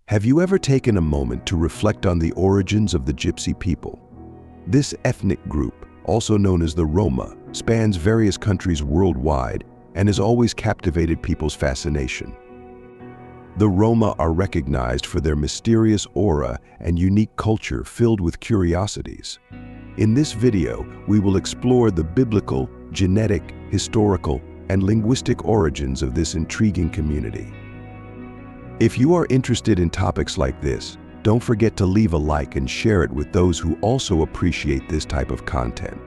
Have you ever taken a moment to reflect on the origins of the Gypsy people? This ethnic group, also known as the Roma, spans various countries worldwide and has always captivated people's fascination. The Roma are recognized for their mysterious aura and unique culture filled with curiosities. In this video, we will explore the biblical, genetic, historical, and linguistic origins of this intriguing community. If you are interested in topics like this, don't forget to leave a like and share it with those who also appreciate this type of content.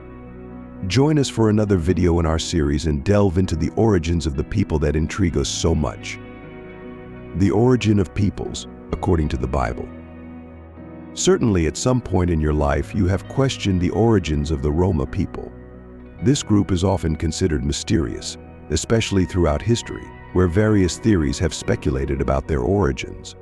Join us for another video in our series and delve into the origins of the people that intrigue us so much. The origin of peoples, according to the Bible. Certainly, at some point in your life, you have questioned the origins of the Roma people. This group is often considered mysterious, especially throughout history, where various theories have speculated about their origins.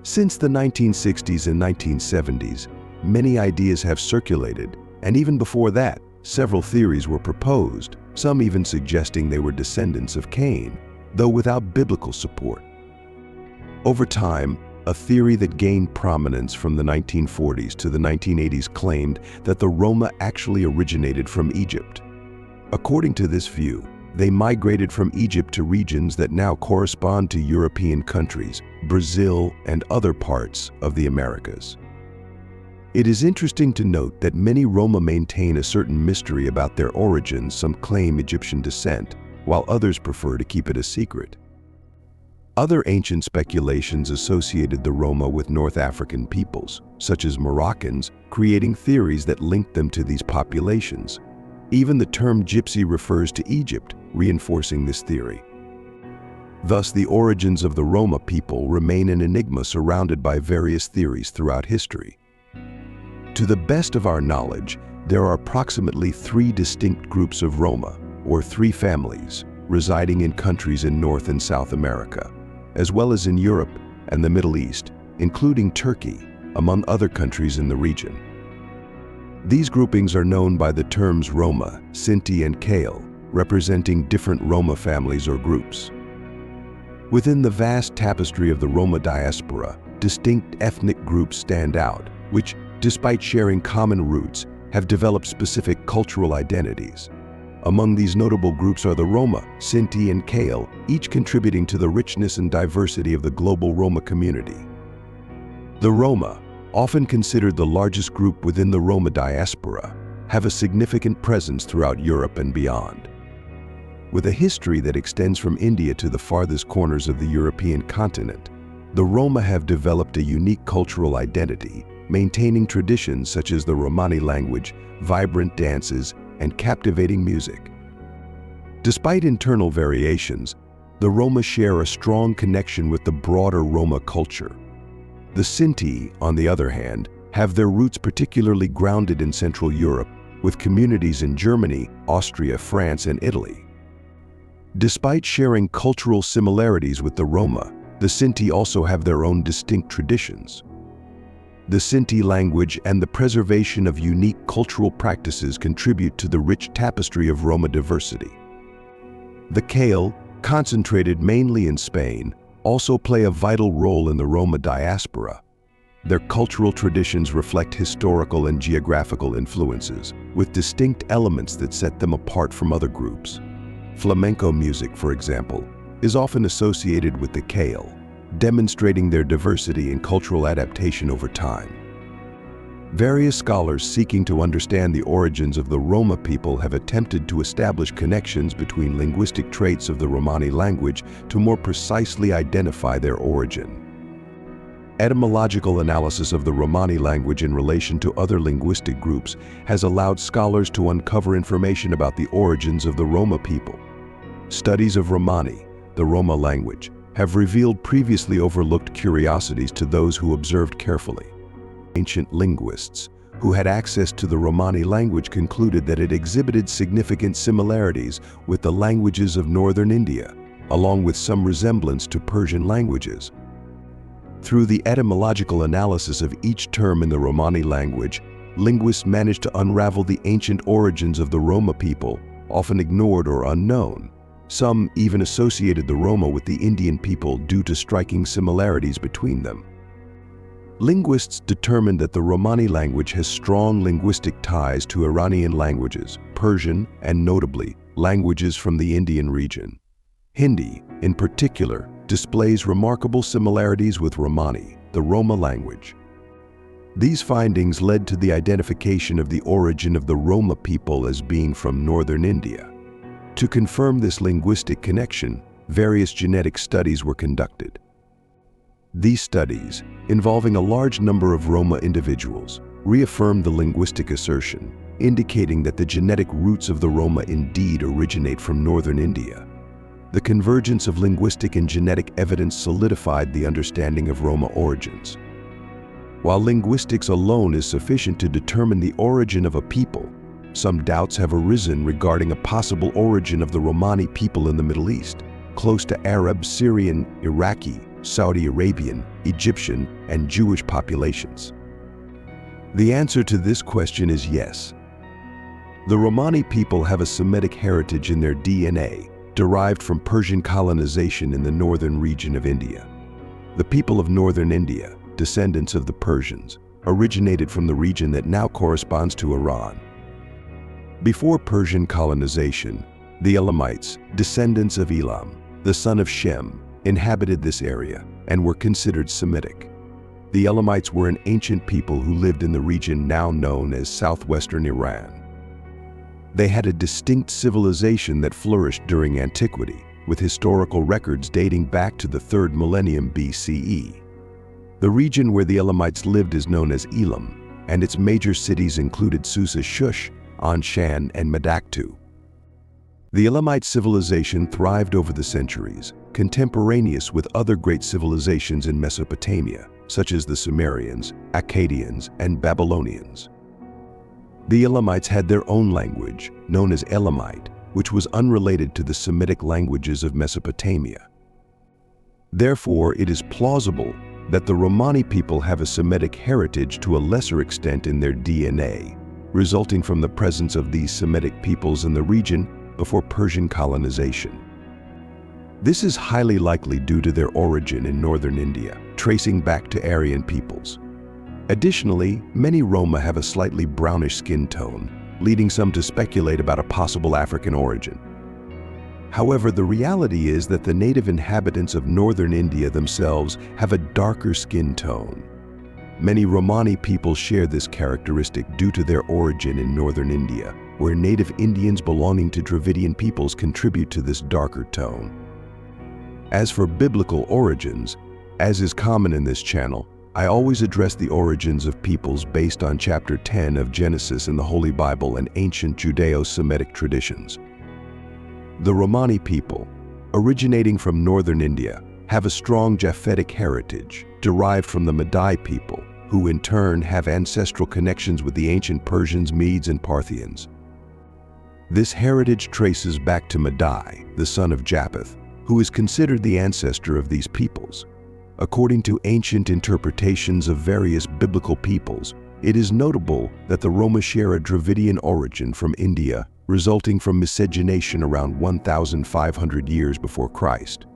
Since the 1960s and 1970s, many ideas have circulated, and even before that, several theories were proposed, some even suggesting they were descendants of Cain, though without biblical support. Over time, a theory that gained prominence from the 1940s to the 1980s claimed that the Roma actually originated from Egypt. According to this view, they migrated from Egypt to regions that now correspond to European countries, Brazil, and other parts of the Americas. It is interesting to note that many Roma maintain a certain mystery about their origins. Some claim Egyptian descent, while others prefer to keep it a secret. Other ancient speculations associated the Roma with North African peoples, such as Moroccans, creating theories that linked them to these populations. Even the term gypsy refers to Egypt, reinforcing this theory. Thus, the origins of the Roma people remain an enigma surrounded by various theories throughout history. To the best of our knowledge, there are approximately 3 distinct groups of Roma, or 3 families, residing in countries in North and South America, as well as in Europe and the Middle East, including Turkey, among other countries in the region. These groupings are known by the terms Roma, Sinti, and Kale, representing different Roma families or groups. Within the vast tapestry of the Roma diaspora, distinct ethnic groups stand out, which, despite sharing common roots, have developed specific cultural identities. Among these notable groups are the Roma, Sinti, and Kale, each contributing to the richness and diversity of the global Roma community. The Roma, often considered the largest group within the Roma diaspora, have a significant presence throughout Europe and beyond. With a history that extends from India to the farthest corners of the European continent, the Roma have developed a unique cultural identity, maintaining traditions such as the Romani language, vibrant dances, and captivating music. Despite internal variations, the Roma share a strong connection with the broader Roma culture. The Sinti, on the other hand, have their roots particularly grounded in Central Europe, with communities in Germany, Austria, France, and Italy. Despite sharing cultural similarities with the Roma, the Sinti also have their own distinct traditions. The Sinti language and the preservation of unique cultural practices contribute to the rich tapestry of Roma diversity. The Kale, concentrated mainly in Spain, also play a vital role in the Roma diaspora. Their cultural traditions reflect historical and geographical influences, with distinct elements that set them apart from other groups. Flamenco music, for example, is often associated with the Kale, demonstrating their diversity and cultural adaptation over time. Various scholars seeking to understand the origins of the Roma people have attempted to establish connections between linguistic traits of the Romani language to more precisely identify their origin. Etymological analysis of the Romani language in relation to other linguistic groups has allowed scholars to uncover information about the origins of the Roma people. Studies of Romani, the Roma language, have revealed previously overlooked curiosities to those who observed carefully. Ancient linguists who had access to the Romani language concluded that it exhibited significant similarities with the languages of northern India, along with some resemblance to Persian languages. Through the etymological analysis of each term in the Romani language, linguists managed to unravel the ancient origins of the Roma people, often ignored or unknown, Some even associated the Roma with the Indian people due to striking similarities between them. Linguists determined that the Romani language has strong linguistic ties to Iranian languages, Persian, and notably, languages from the Indian region. Hindi, in particular, displays remarkable similarities with Romani, the Roma language. These findings led to the identification of the origin of the Roma people as being from northern India. To confirm this linguistic connection, various genetic studies were conducted. These studies, involving a large number of Roma individuals, reaffirmed the linguistic assertion, indicating that the genetic roots of the Roma indeed originate from northern India. The convergence of linguistic and genetic evidence solidified the understanding of Roma origins. While linguistics alone is sufficient to determine the origin of a people, some doubts have arisen regarding a possible origin of the Romani people in the Middle East, close to Arab, Syrian, Iraqi, Saudi Arabian, Egyptian, and Jewish populations. The answer to this question is yes. The Romani people have a Semitic heritage in their DNA, derived from Persian colonization in the northern region of India. The people of northern India, descendants of the Persians, originated from the region that now corresponds to Iran. Before Persian colonization, the Elamites, descendants of Elam, the son of Shem, inhabited this area and were considered Semitic. The Elamites were an ancient people who lived in the region now known as southwestern Iran. They had a distinct civilization that flourished during antiquity, with historical records dating back to the 3rd millennium BCE. The region where the Elamites lived is known as Elam, and its major cities included Susa Shush, Anshan, and Madaktu. The Elamite civilization thrived over the centuries, contemporaneous with other great civilizations in Mesopotamia, such as the Sumerians, Akkadians, and Babylonians. The Elamites had their own language, known as Elamite, which was unrelated to the Semitic languages of Mesopotamia. Therefore, it is plausible that the Romani people have a Semitic heritage to a lesser extent in their DNA, resulting from the presence of these Semitic peoples in the region before Persian colonization. This is highly likely due to their origin in northern India, tracing back to Aryan peoples. Additionally, many Roma have a slightly brownish skin tone, leading some to speculate about a possible African origin. However, the reality is that the native inhabitants of northern India themselves have a darker skin tone. Many Romani people share this characteristic due to their origin in northern India, where native Indians belonging to Dravidian peoples contribute to this darker tone. As for biblical origins, as is common in this channel, I always address the origins of peoples based on chapter 10 of Genesis in the Holy Bible and ancient Judeo-Semitic traditions. The Romani people, originating from northern India, have a strong Japhetic heritage derived from the Madai people, who in turn have ancestral connections with the ancient Persians, Medes, and Parthians. This heritage traces back to Madai, the son of Japheth, who is considered the ancestor of these peoples. According to ancient interpretations of various biblical peoples, it is notable that the Roma share a Dravidian origin from India, resulting from miscegenation around 1,500 years before Christ.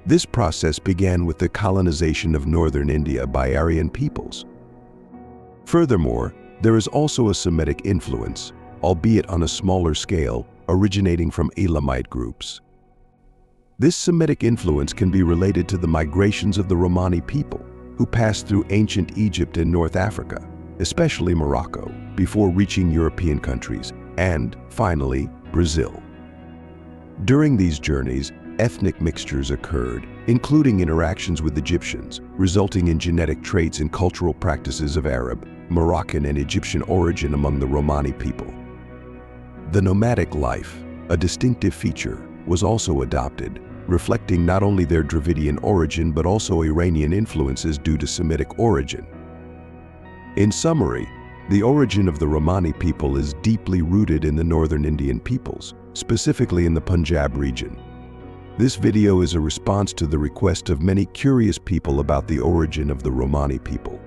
This process began with the colonization of northern India by Aryan peoples. Furthermore, there is also a Semitic influence, albeit on a smaller scale, originating from Elamite groups. This Semitic influence can be related to the migrations of the Romani people, who passed through ancient Egypt and North Africa, especially Morocco, before reaching European countries, and, finally, Brazil. During these journeys, ethnic mixtures occurred, including interactions with Egyptians, resulting in genetic traits and cultural practices of Arab, Moroccan, and Egyptian origin among the Romani people. The nomadic life, a distinctive feature, was also adopted, reflecting not only their Dravidian origin but also Iranian influences due to Semitic origin. In summary, the origin of the Romani people is deeply rooted in the northern Indian peoples, specifically in the Punjab region. This video is a response to the request of many curious people about the origin of the Romani people.